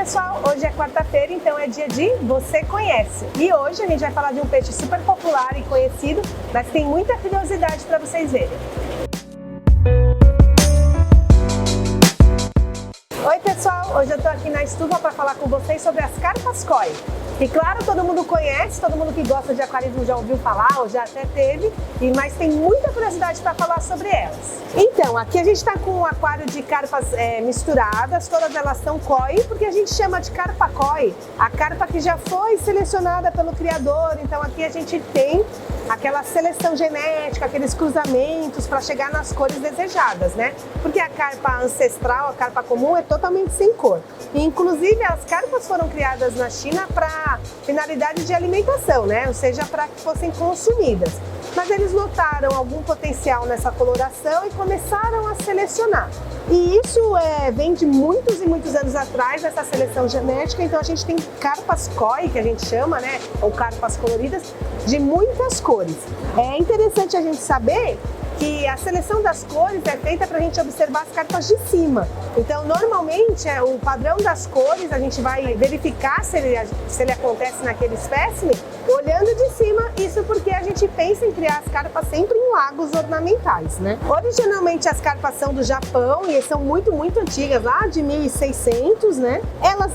pessoal, hoje é quarta-feira, então é dia de Você Conhece. E hoje a gente vai falar de um peixe super popular e conhecido, mas tem muita curiosidade para vocês verem. Oi pessoal, hoje eu tô aqui na estufa para falar com vocês sobre as carpas koi. E claro, todo mundo conhece, todo mundo que gosta de aquarismo já ouviu falar ou já até teve, mas tem muita curiosidade para falar sobre elas. Então, aqui a gente está com um aquário de carpas misturadas, todas elas são koi, porque a gente chama de carpa koi, a carpa que já foi selecionada pelo criador. Então aqui a gente tem aquela seleção genética, aqueles cruzamentos para chegar nas cores desejadas, né? Porque a carpa ancestral, a carpa comum, é totalmente sem cor. E, inclusive, as carpas foram criadas na China para finalidade de alimentação, né? Ou seja, para que fossem consumidas. Mas eles notaram algum potencial nessa coloração e começaram a selecionar. E isso vem de muitos e muitos anos atrás, essa seleção genética. Então a gente tem carpas koi, que a gente chama, né? Ou carpas coloridas, de muitas cores. É interessante a gente saber que a seleção das cores é feita para a gente observar as carpas de cima. Então, normalmente, o padrão das cores, a gente vai verificar se ele acontece naquele espécime olhando de cima. Isso porque a gente pensa em criar as carpas sempre em lagos ornamentais, né? Originalmente, as carpas são do Japão e são muito antigas, lá de 1600, né? Elas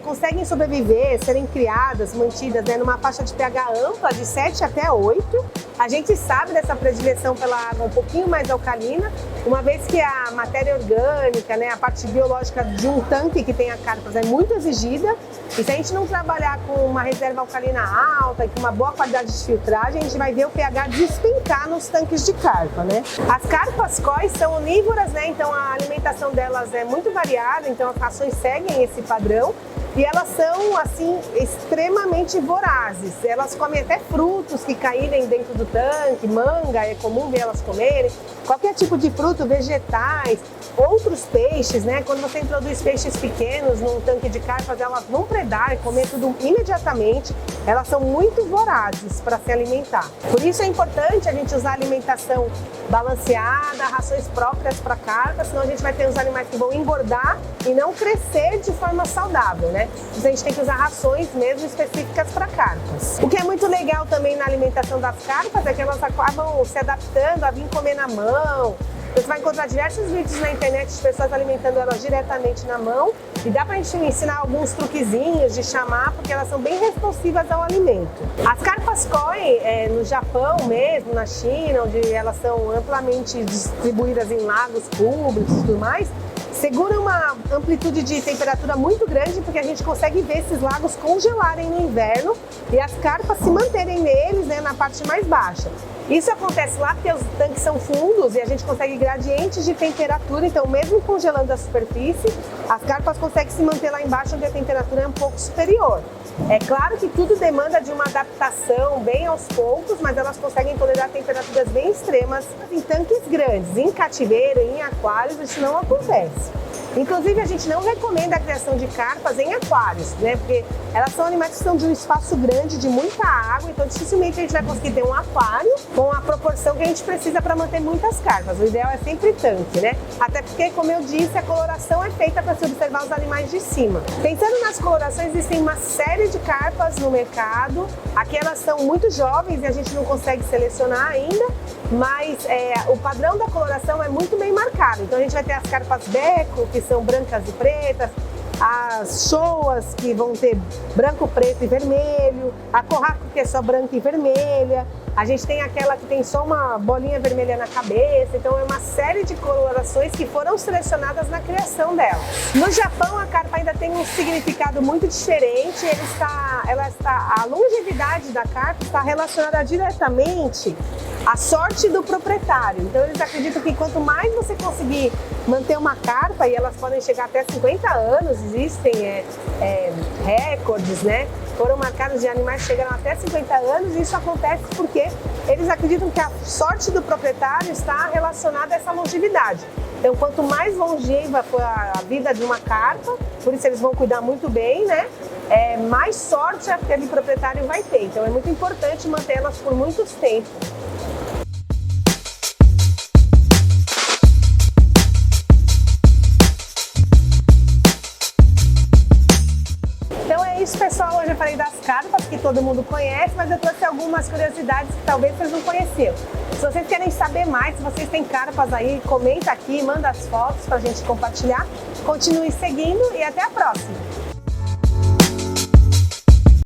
conseguem sobreviver, serem criadas, mantidas, né, numa faixa de pH ampla de 7 até 8. A gente sabe dessa predileção pela água um pouquinho mais alcalina, uma vez que a matéria orgânica, né, a parte biológica de um tanque que tenha carpas é muito exigida. E se a gente não trabalhar com uma reserva alcalina alta e com uma boa qualidade de filtragem, a gente vai ver o pH despencar nos tanques de carpa, né? As carpas koi são onívoras, né? Então a alimentação delas é muito variada, então as rações seguem esse padrão. E elas são, assim, extremamente vorazes. Elas comem até frutos que caírem dentro do tanque, manga, é comum ver elas comerem. Qualquer tipo de fruto, vegetais, outros peixes, né? Quando você introduz peixes pequenos num tanque de carpas, elas vão predar e comer tudo imediatamente. Elas são muito vorazes para se alimentar. Por isso é importante a gente usar alimentação balanceada, rações próprias para carpas, senão a gente vai ter os animais que vão engordar e não crescer de forma saudável, né? Então a gente tem que usar rações mesmo específicas para carpas. O que é muito legal também na alimentação das carpas é que elas acabam se adaptando a vir comer na mão. Você vai encontrar diversos vídeos na internet de pessoas alimentando elas diretamente na mão e dá pra gente ensinar alguns truquezinhos de chamar, porque elas são bem responsivas ao alimento. As carpas koi, no Japão mesmo, na China, onde elas são amplamente distribuídas em lagos públicos e tudo mais, segura uma amplitude de temperatura muito grande, porque a gente consegue ver esses lagos congelarem no inverno e as carpas se manterem neles, né, na parte mais baixa. Isso acontece lá porque os tanques são fundos e a gente consegue gradientes de temperatura, então mesmo congelando a superfície, as carpas conseguem se manter lá embaixo onde a temperatura é um pouco superior. É claro que tudo demanda de uma adaptação bem aos poucos, mas elas conseguem tolerar temperaturas bem extremas em tanques grandes. Em cativeiro, em aquários, isso não acontece. Inclusive, a gente não recomenda a criação de carpas em aquários, né? Porque elas são animais que são de um espaço grande, de muita água, então dificilmente a gente vai conseguir ter um aquário com a proporção que a gente precisa para manter muitas carpas. O ideal é sempre tanque, né? Até porque, como eu disse, a coloração é feita para se observar os animais de cima. Pensando nas colorações, existem uma série de carpas no mercado. Aqui elas são muito jovens e a gente não consegue selecionar ainda, mas o padrão da coloração é muito bem marcado. Então a gente vai ter as carpas beco, que são brancas e pretas, as shoas, que vão ter branco, preto e vermelho, a corraco, que é só branca e vermelha, a gente tem aquela que tem só uma bolinha vermelha na cabeça. Então é uma série de colorações que foram selecionadas na criação dela. No Japão, a carpa ainda tem um significado muito diferente. A longevidade da carpa está relacionada diretamente à sorte do proprietário. Então eles acreditam que quanto mais você conseguir manter uma carpa, e elas podem chegar até 50 anos, existem recordes, né? Foram marcados de animais que chegaram até 50 anos, e isso acontece porque eles acreditam que a sorte do proprietário está relacionada a essa longevidade. Então, quanto mais longeva for a vida de uma carpa, por isso eles vão cuidar muito bem, né? Mais sorte aquele proprietário vai ter. Então, é muito importante mantê-las por muito tempo. é isso, pessoal. Hoje eu falei das carpas que todo mundo conhece, mas eu trouxe algumas curiosidades que talvez vocês não conheciam. Se vocês querem saber mais, se vocês têm carpas aí, comenta aqui, manda as fotos pra gente compartilhar. Continue seguindo e até a próxima!